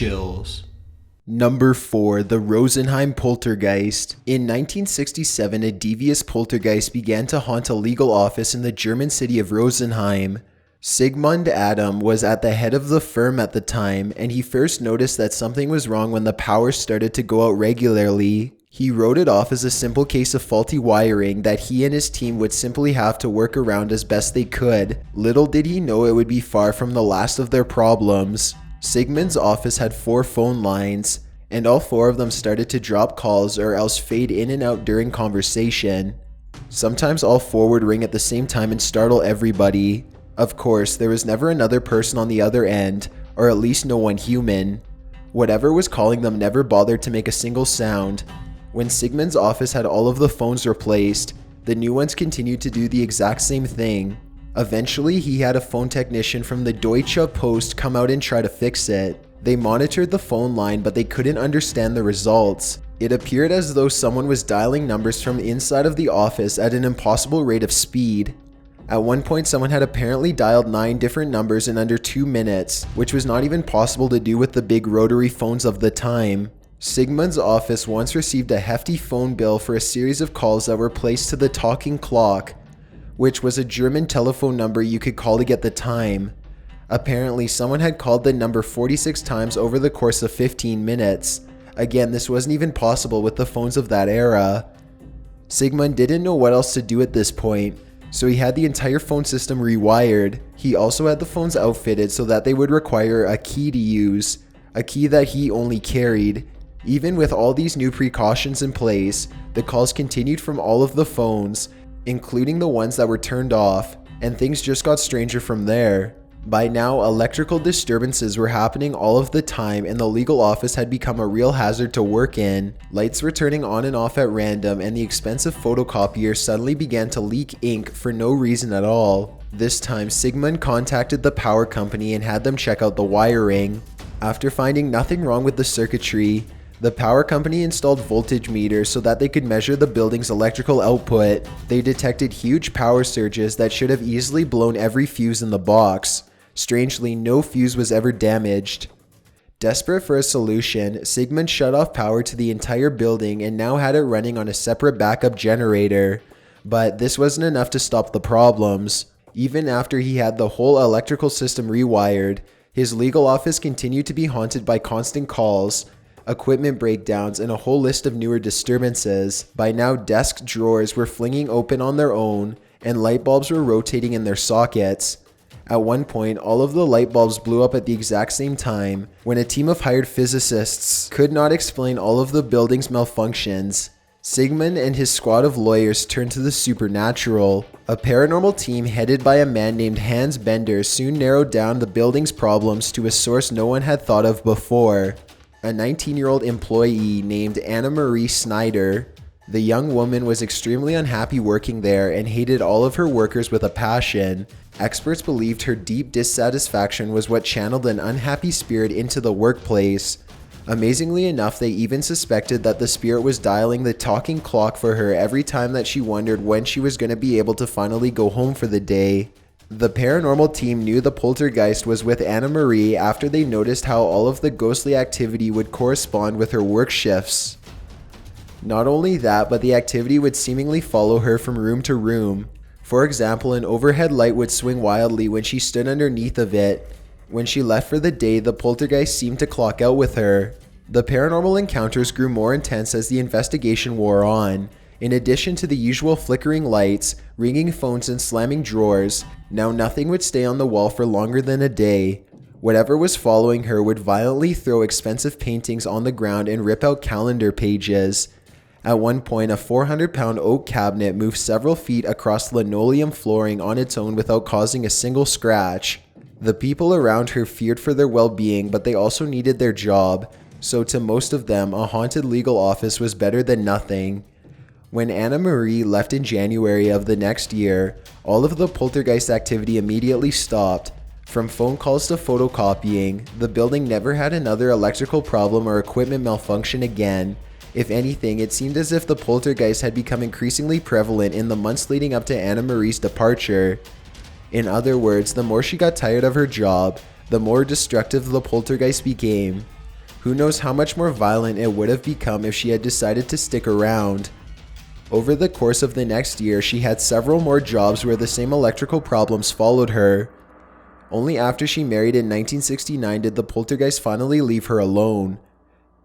chills. Number 4. The Rosenheim Poltergeist. In 1967, a devious poltergeist began to haunt a legal office in the German city of Rosenheim. Sigmund Adam was at the head of the firm at the time, and he first noticed that something was wrong when the power started to go out regularly. He wrote it off as a simple case of faulty wiring that he and his team would simply have to work around as best they could. Little did he know it would be far from the last of their problems. Sigmund's office had 4 phone lines, and all 4 of them started to drop calls or else fade in and out during conversation. Sometimes all 4 would ring at the same time and startle everybody. Of course, there was never another person on the other end, or at least no one human. Whatever was calling them never bothered to make a single sound. When Sigmund's office had all of the phones replaced, the new ones continued to do the exact same thing. Eventually, he had a phone technician from the Deutsche Post come out and try to fix it. They monitored the phone line, but they couldn't understand the results. It appeared as though someone was dialing numbers from inside of the office at an impossible rate of speed. At one point, someone had apparently dialed 9 different numbers in under 2 minutes, which was not even possible to do with the big rotary phones of the time. Sigmund's office once received a hefty phone bill for a series of calls that were placed to the talking clock, which was a German telephone number you could call to get the time. Apparently, someone had called the number 46 times over the course of 15 minutes. Again, this wasn't even possible with the phones of that era. Sigmund didn't know what else to do at this point, so he had the entire phone system rewired. He also had the phones outfitted so that they would require a key to use, a key that he only carried. Even with all these new precautions in place, the calls continued from all of the phones, including the ones that were turned off, and things just got stranger from there. By now, electrical disturbances were happening all of the time, and the legal office had become a real hazard to work in. Lights were turning on and off at random, and the expensive photocopier suddenly began to leak ink for no reason at all. This time, Sigmund contacted the power company and had them check out the wiring. After finding nothing wrong with the circuitry, the power company installed voltage meters so that they could measure the building's electrical output. They detected huge power surges that should have easily blown every fuse in the box. Strangely, no fuse was ever damaged. Desperate for a solution, Sigmund shut off power to the entire building and now had it running on a separate backup generator. But this wasn't enough to stop the problems. Even after he had the whole electrical system rewired, his legal office continued to be haunted by constant calls, equipment breakdowns, and a whole list of newer disturbances. By now, desk drawers were flinging open on their own, and light bulbs were rotating in their sockets. At one point, all of the light bulbs blew up at the exact same time, when a team of hired physicists could not explain all of the building's malfunctions. Sigmund and his squad of lawyers turned to the supernatural. A paranormal team headed by a man named Hans Bender soon narrowed down the building's problems to a source no one had thought of before. A 19-year-old employee named Anna Marie Snyder. The young woman was extremely unhappy working there and hated all of her workers with a passion. Experts believed her deep dissatisfaction was what channeled an unhappy spirit into the workplace. Amazingly enough, they even suspected that the spirit was dialing the talking clock for her every time that she wondered when she was going to be able to finally go home for the day. The paranormal team knew the poltergeist was with Anna Marie after they noticed how all of the ghostly activity would correspond with her work shifts. Not only that, but the activity would seemingly follow her from room to room. For example, an overhead light would swing wildly when she stood underneath of it. When she left for the day, the poltergeist seemed to clock out with her. The paranormal encounters grew more intense as the investigation wore on. In addition to the usual flickering lights, ringing phones, and slamming drawers, now nothing would stay on the wall for longer than a day. Whatever was following her would violently throw expensive paintings on the ground and rip out calendar pages. At one point, a 400-pound oak cabinet moved several feet across linoleum flooring on its own without causing a single scratch. The people around her feared for their well-being, but they also needed their job, so to most of them, a haunted legal office was better than nothing. When Anna Marie left in January of the next year, all of the poltergeist activity immediately stopped. From phone calls to photocopying, the building never had another electrical problem or equipment malfunction again. If anything, it seemed as if the poltergeist had become increasingly prevalent in the months leading up to Anna Marie's departure. In other words, the more she got tired of her job, the more destructive the poltergeist became. Who knows how much more violent it would have become if she had decided to stick around. Over the course of the next year, she had several more jobs where the same electrical problems followed her. Only after she married in 1969 did the poltergeist finally leave her alone.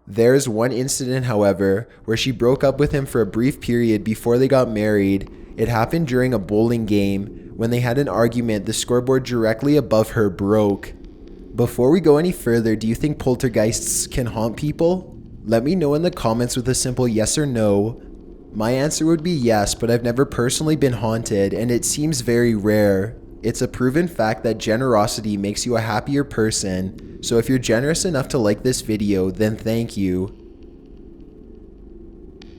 There is one incident, however, where she broke up with him for a brief period before they got married. It happened during a bowling game. When they had an argument, the scoreboard directly above her broke. Before we go any further, do you think poltergeists can haunt people? Let me know in the comments with a simple yes or no. My answer would be yes, but I've never personally been haunted, and it seems very rare. It's a proven fact that generosity makes you a happier person, so if you're generous enough to like this video, then thank you.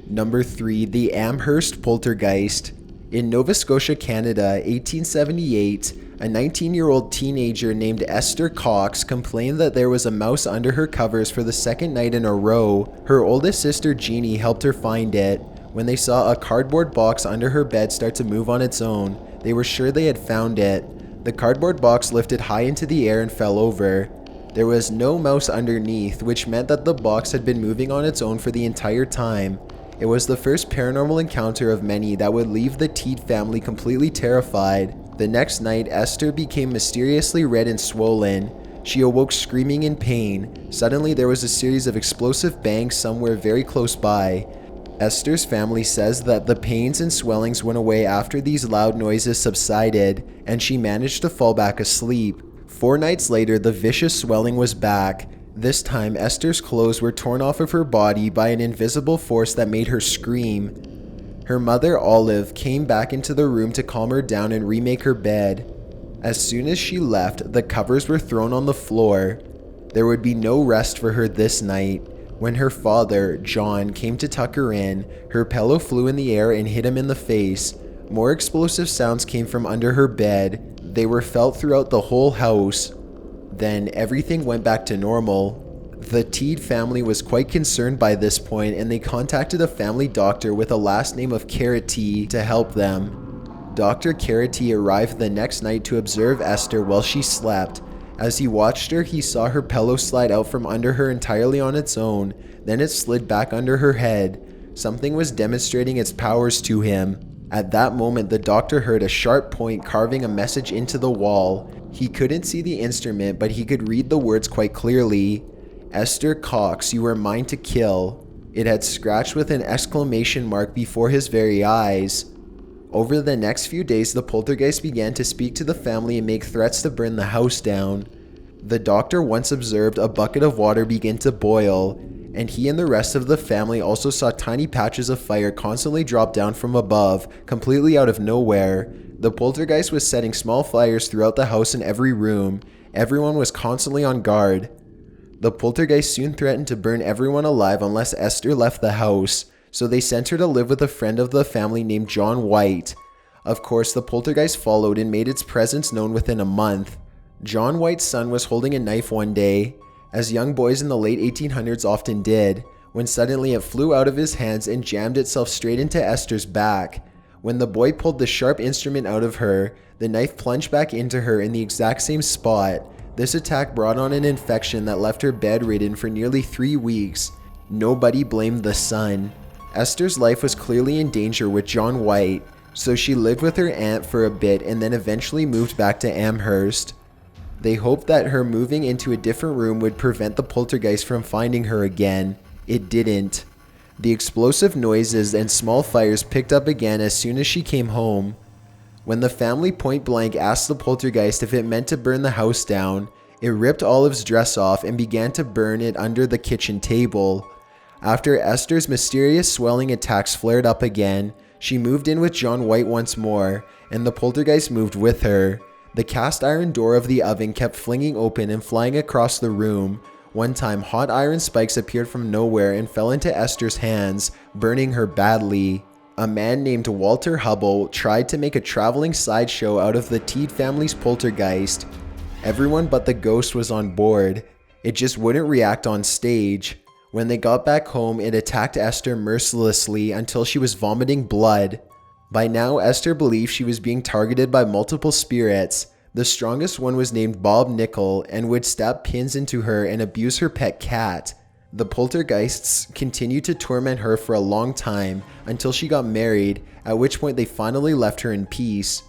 Number 3. The Amherst Poltergeist. In Nova Scotia, Canada, 1878, a 19-year-old teenager named Esther Cox complained that there was a mouse under her covers for the second night in a row. Her oldest sister Jeannie helped her find it. When they saw a cardboard box under her bed start to move on its own, they were sure they had found it. The cardboard box lifted high into the air and fell over. There was no mouse underneath, which meant that the box had been moving on its own for the entire time. It was the first paranormal encounter of many that would leave the Teed family completely terrified. The next night, Esther became mysteriously red and swollen. She awoke screaming in pain. Suddenly, there was a series of explosive bangs somewhere very close by. Esther's family says that the pains and swellings went away after these loud noises subsided, and she managed to fall back asleep. 4 nights later, the vicious swelling was back. This time, Esther's clothes were torn off of her body by an invisible force that made her scream. Her mother, Olive, came back into the room to calm her down and remake her bed. As soon as she left, the covers were thrown on the floor. There would be no rest for her this night. When her father, John, came to tuck her in, her pillow flew in the air and hit him in the face. More explosive sounds came from under her bed. They were felt throughout the whole house. Then everything went back to normal. The Teed family was quite concerned by this point, and they contacted a family doctor with a last name of Carity to help them. Dr. Carity arrived the next night to observe Esther while she slept. As he watched her, he saw her pillow slide out from under her entirely on its own. Then it slid back under her head. Something was demonstrating its powers to him. At that moment, the doctor heard a sharp point carving a message into the wall. He couldn't see the instrument, but he could read the words quite clearly. Esther Cox, you are mine to kill. It had scratched with an exclamation mark before his very eyes. Over the next few days, the poltergeist began to speak to the family and make threats to burn the house down. The doctor once observed a bucket of water begin to boil, and he and the rest of the family also saw tiny patches of fire constantly drop down from above, completely out of nowhere. The poltergeist was setting small fires throughout the house in every room. Everyone was constantly on guard. The poltergeist soon threatened to burn everyone alive unless Esther left the house, so they sent her to live with a friend of the family named John White. Of course, the poltergeist followed and made its presence known within a month. John White's son was holding a knife one day, as young boys in the late 1800s often did, when suddenly it flew out of his hands and jammed itself straight into Esther's back. When the boy pulled the sharp instrument out of her, the knife plunged back into her in the exact same spot. This attack brought on an infection that left her bedridden for nearly 3 weeks. Nobody blamed the son. Esther's life was clearly in danger with John White, so she lived with her aunt for a bit and then eventually moved back to Amherst. They hoped that her moving into a different room would prevent the poltergeist from finding her again. It didn't. The explosive noises and small fires picked up again as soon as she came home. When the family point blank asked the poltergeist if it meant to burn the house down, it ripped Olive's dress off and began to burn it under the kitchen table. After Esther's mysterious swelling attacks flared up again, she moved in with John White once more, and the poltergeist moved with her. The cast iron door of the oven kept flinging open and flying across the room. One time, hot iron spikes appeared from nowhere and fell into Esther's hands, burning her badly. A man named Walter Huba tried to make a traveling sideshow out of the Teed family's poltergeist. Everyone but the ghost was on board. It just wouldn't react on stage. When they got back home, it attacked Esther mercilessly until she was vomiting blood. By now, Esther believed she was being targeted by multiple spirits. The strongest one was named Bob Nickel and would stab pins into her and abuse her pet cat. The poltergeists continued to torment her for a long time until she got married, at which point they finally left her in peace.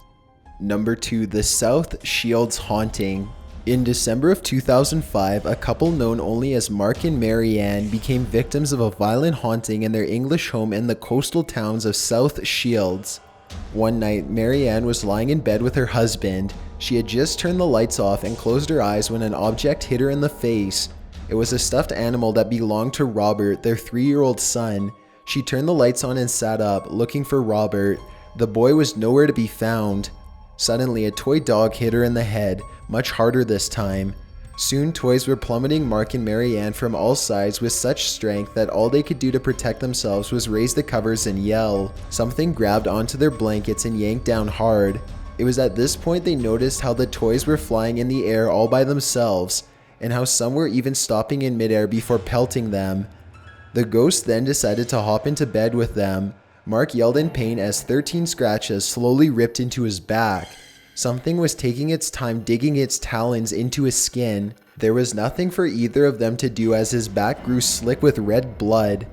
Number 2. The South Shields Haunting. In December of 2005, a couple known only as Mark and Mary Ann became victims of a violent haunting in their English home in the coastal towns of South Shields. One night, Mary Ann was lying in bed with her husband. She had just turned the lights off and closed her eyes when an object hit her in the face. It was a stuffed animal that belonged to Robert, their 3-year-old son. She turned the lights on and sat up, looking for Robert. The boy was nowhere to be found. Suddenly, a toy dog hit her in the head, much harder this time. Soon, toys were plummeting Mark and Mary Ann from all sides with such strength that all they could do to protect themselves was raise the covers and yell. Something grabbed onto their blankets and yanked down hard. It was at this point they noticed how the toys were flying in the air all by themselves, and how some were even stopping in midair before pelting them. The ghost then decided to hop into bed with them. Mark yelled in pain as 13 scratches slowly ripped into his back. Something was taking its time digging its talons into his skin. There was nothing for either of them to do as his back grew slick with red blood.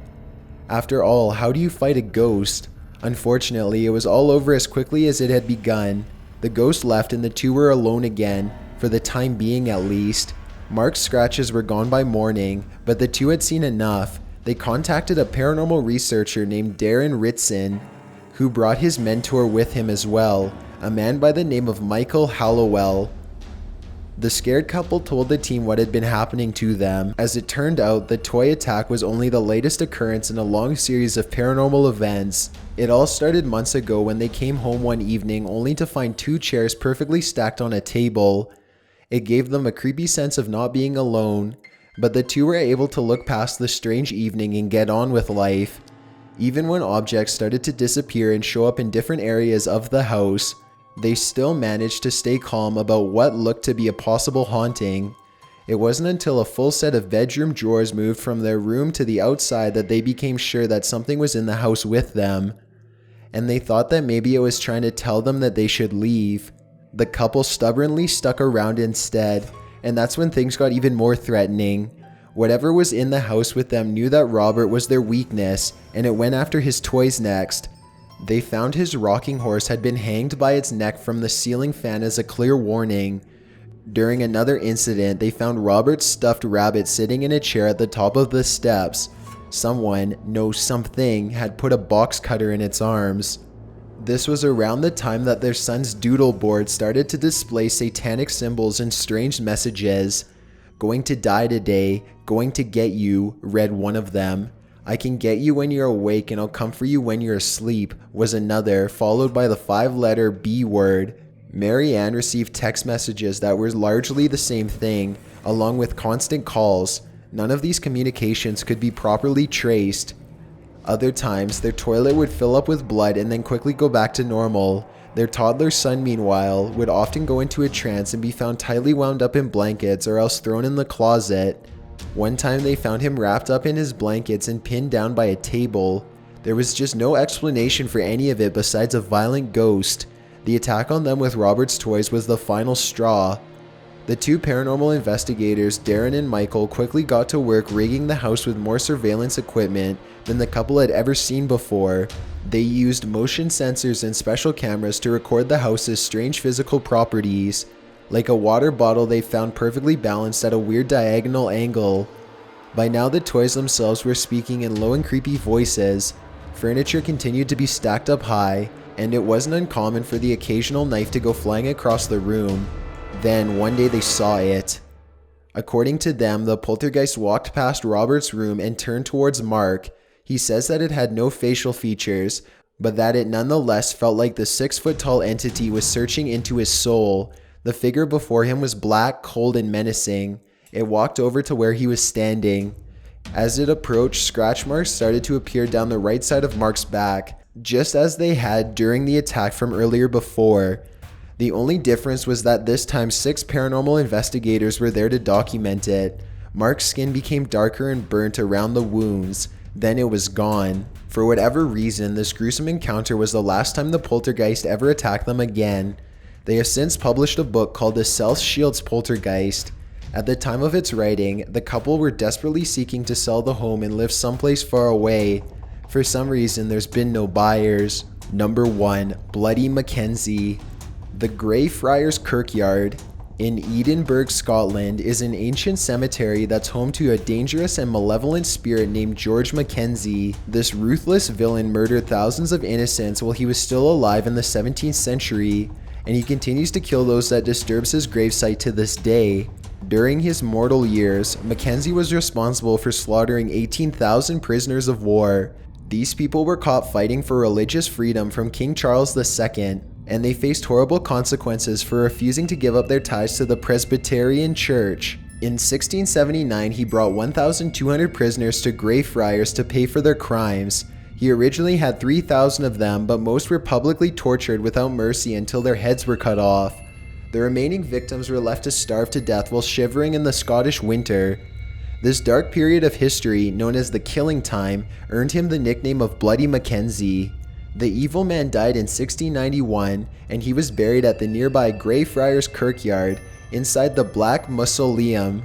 After all, how do you fight a ghost? Unfortunately, it was all over as quickly as it had begun. The ghost left and the two were alone again, for the time being at least. Mark's scratches were gone by morning, but the two had seen enough. They contacted a paranormal researcher named Darren Ritson, who brought his mentor with him as well, a man by the name of Michael Hallowell. The scared couple told the team what had been happening to them. As it turned out, the toy attack was only the latest occurrence in a long series of paranormal events. It all started months ago when they came home one evening only to find 2 chairs perfectly stacked on a table. It gave them a creepy sense of not being alone, but the two were able to look past the strange evening and get on with life. Even when objects started to disappear and show up in different areas of the house, they still managed to stay calm about what looked to be a possible haunting. It wasn't until a full set of bedroom drawers moved from their room to the outside that they became sure that something was in the house with them, and they thought that maybe it was trying to tell them that they should leave. The couple stubbornly stuck around instead, and that's when things got even more threatening. Whatever was in the house with them knew that Robert was their weakness, and it went after his toys next. They found his rocking horse had been hanged by its neck from the ceiling fan as a clear warning. During another incident, they found Robert's stuffed rabbit sitting in a chair at the top of the steps. Someone, no something, had put a box cutter in its arms. This was around the time that their son's doodle board started to display satanic symbols and strange messages. "Going to die today, going to get you," read one of them. "I can get you when you're awake and I'll come for you when you're asleep," was another, followed by the 5-letter B word. Mary Ann received text messages that were largely the same thing, along with constant calls. None of these communications could be properly traced. Other times, their toilet would fill up with blood and then quickly go back to normal. Their toddler son, meanwhile, would often go into a trance and be found tightly wound up in blankets or else thrown in the closet. One time they found him wrapped up in his blankets and pinned down by a table. There was just no explanation for any of it besides a violent ghost. The attack on them with Robert's toys was the final straw. The two paranormal investigators, Darren and Michael, quickly got to work rigging the house with more surveillance equipment than the couple had ever seen before. They used motion sensors and special cameras to record the house's strange physical properties. Like a water bottle they found perfectly balanced at a weird diagonal angle. By now the toys themselves were speaking in low and creepy voices. Furniture continued to be stacked up high, and it wasn't uncommon for the occasional knife to go flying across the room. Then, one day they saw it. According to them, the poltergeist walked past Robert's room and turned towards Mark. He says that it had no facial features, but that it nonetheless felt like the 6-foot-tall entity was searching into his soul. The figure before him was black, cold, and menacing. It walked over to where he was standing. As it approached, scratch marks started to appear down the right side of Mark's back, just as they had during the attack from earlier before. The only difference was that this time 6 paranormal investigators were there to document it. Mark's skin became darker and burnt around the wounds. Then it was gone. For whatever reason, this gruesome encounter was the last time the poltergeist ever attacked them again. They have since published a book called The South Shields Poltergeist. At the time of its writing, the couple were desperately seeking to sell the home and live someplace far away. For some reason, there's been no buyers. Number 1. Bloody McKenzie. The Greyfriars Kirkyard in Edinburgh, Scotland, is an ancient cemetery that's home to a dangerous and malevolent spirit named George McKenzie. This ruthless villain murdered thousands of innocents while he was still alive in the 17th century, and he continues to kill those that disturbs his gravesite to this day. During his mortal years, McKenzie was responsible for slaughtering 18,000 prisoners of war. These people were caught fighting for religious freedom from King Charles II, and they faced horrible consequences for refusing to give up their ties to the Presbyterian Church. In 1679, he brought 1,200 prisoners to Greyfriars to pay for their crimes. He originally had 3,000 of them, but most were publicly tortured without mercy until their heads were cut off. The remaining victims were left to starve to death while shivering in the Scottish winter. This dark period of history, known as the Killing Time, earned him the nickname of Bloody McKenzie. The evil man died in 1691, and he was buried at the nearby Greyfriars Kirkyard, inside the Black Mausoleum.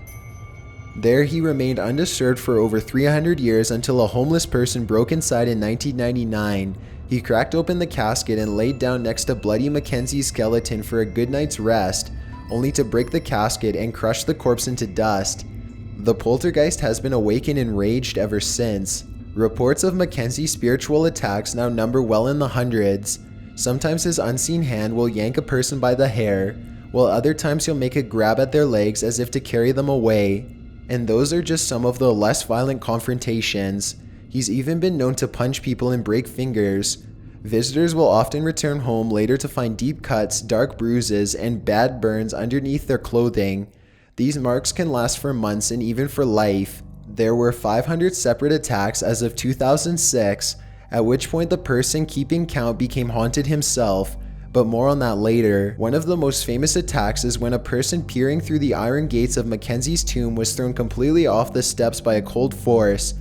There he remained undisturbed for over 300 years until a homeless person broke inside in 1999. He cracked open the casket and laid down next to Bloody McKenzie's skeleton for a good night's rest, only to break the casket and crush the corpse into dust. The poltergeist has been awake and enraged ever since. Reports of McKenzie's spiritual attacks now number well in the hundreds. Sometimes his unseen hand will yank a person by the hair, while other times he'll make a grab at their legs as if to carry them away. And those are just some of the less violent confrontations. He's even been known to punch people and break fingers. Visitors will often return home later to find deep cuts, dark bruises, and bad burns underneath their clothing. These marks can last for months and even for life. There were 500 separate attacks as of 2006, at which point the person keeping count became haunted himself, but more on that later. One of the most famous attacks is when a person peering through the iron gates of McKenzie's tomb was thrown completely off the steps by a cold force,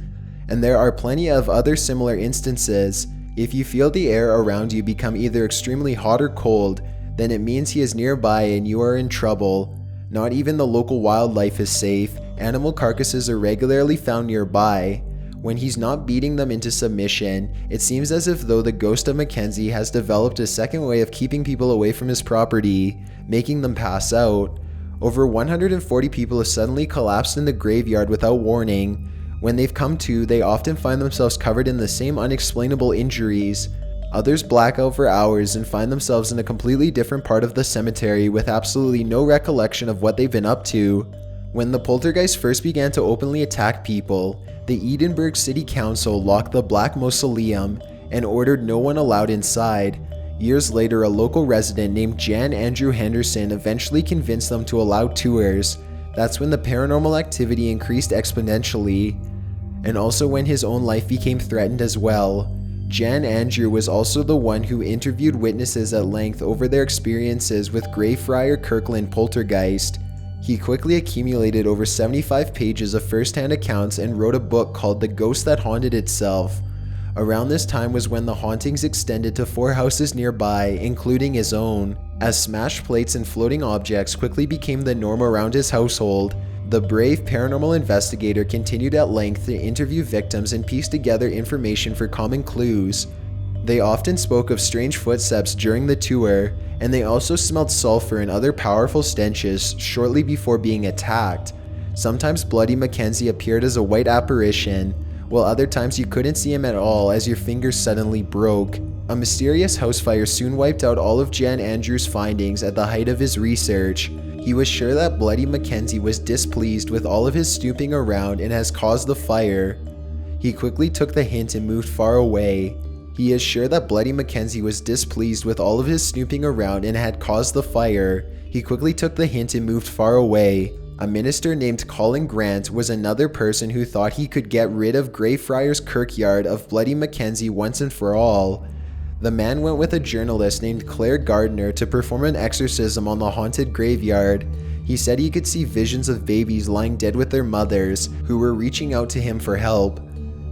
and there are plenty of other similar instances. If you feel the air around you become either extremely hot or cold, then it means he is nearby and you are in trouble. Not even the local wildlife is safe. Animal carcasses are regularly found nearby. When he's not beating them into submission, it seems as if though the ghost of McKenzie has developed a second way of keeping people away from his property, making them pass out. Over 140 people have suddenly collapsed in the graveyard without warning. When they've come to, they often find themselves covered in the same unexplainable injuries. Others black out for hours and find themselves in a completely different part of the cemetery with absolutely no recollection of what they've been up to. When the poltergeist first began to openly attack people, the Edinburgh City Council locked the Black Mausoleum and ordered no one allowed inside. Years later, a local resident named Jan Andrew Henderson eventually convinced them to allow tours. That's when the paranormal activity increased exponentially, and also when his own life became threatened as well. Jan Andrew was also the one who interviewed witnesses at length over their experiences with Greyfriar Kirkland poltergeist. He quickly accumulated over 75 pages of first-hand accounts and wrote a book called The Ghost That Haunted Itself. Around this time was when the hauntings extended to 4 houses nearby, including his own. As smashed plates and floating objects quickly became the norm around his household, the brave paranormal investigator continued at length to interview victims and piece together information for common clues. They often spoke of strange footsteps during the tour, and they also smelled sulfur and other powerful stenches shortly before being attacked. Sometimes Bloody McKenzie appeared as a white apparition, while other times you couldn't see him at all as your fingers suddenly broke. A mysterious house fire soon wiped out all of Jan Andrews' findings at the height of his research. He was sure that Bloody McKenzie was displeased with all of his snooping around and has caused the fire. He quickly took the hint and moved far away. He is sure that Bloody McKenzie was displeased with all of his snooping around and had caused the fire. He quickly took the hint and moved far away. A minister named Colin Grant was another person who thought he could get rid of Greyfriars Kirkyard of Bloody McKenzie once and for all. The man went with a journalist named Claire Gardner to perform an exorcism on the haunted graveyard. He said he could see visions of babies lying dead with their mothers, who were reaching out to him for help.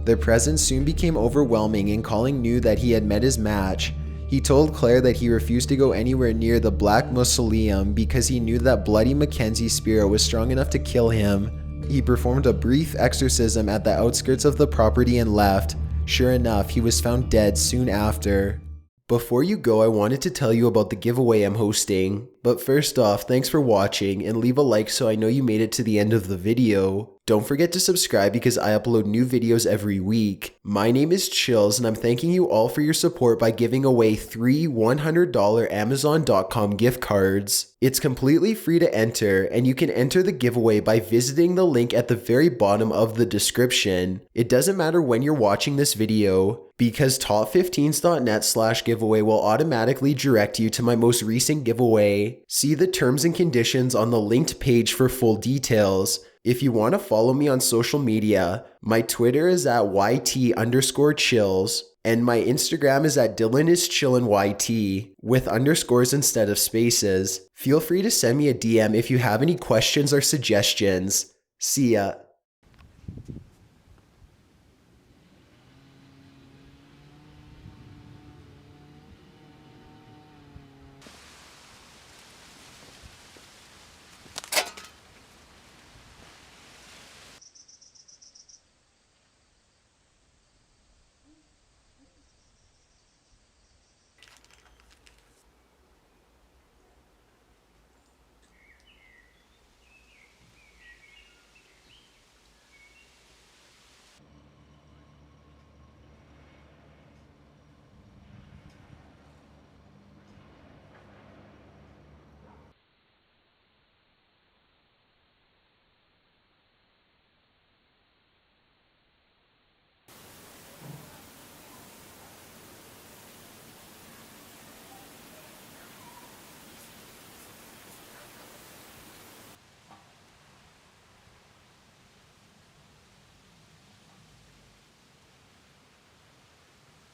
Their presence soon became overwhelming and Colin knew that he had met his match. He told Claire that he refused to go anywhere near the Black Mausoleum because he knew that bloody McKenzie's spirit was strong enough to kill him. He performed a brief exorcism at the outskirts of the property and left. Sure enough, he was found dead soon after. Before you go, I wanted to tell you about the giveaway I'm hosting. But first off, thanks for watching and leave a like so I know you made it to the end of the video. Don't forget to subscribe because I upload new videos every week. My name is Chills and I'm thanking you all for your support by giving away 3 $100 Amazon.com gift cards. It's completely free to enter and you can enter the giveaway by visiting the link at the very bottom of the description. It doesn't matter when you're watching this video because top15s.net/giveaway will automatically direct you to my most recent giveaway. See the terms and conditions on the linked page for full details. If you want to follow me on social media, my Twitter is at YT_chills and my Instagram is at DylanIsChillinYT with underscores instead of spaces. Feel free to send me a DM if you have any questions or suggestions. See ya.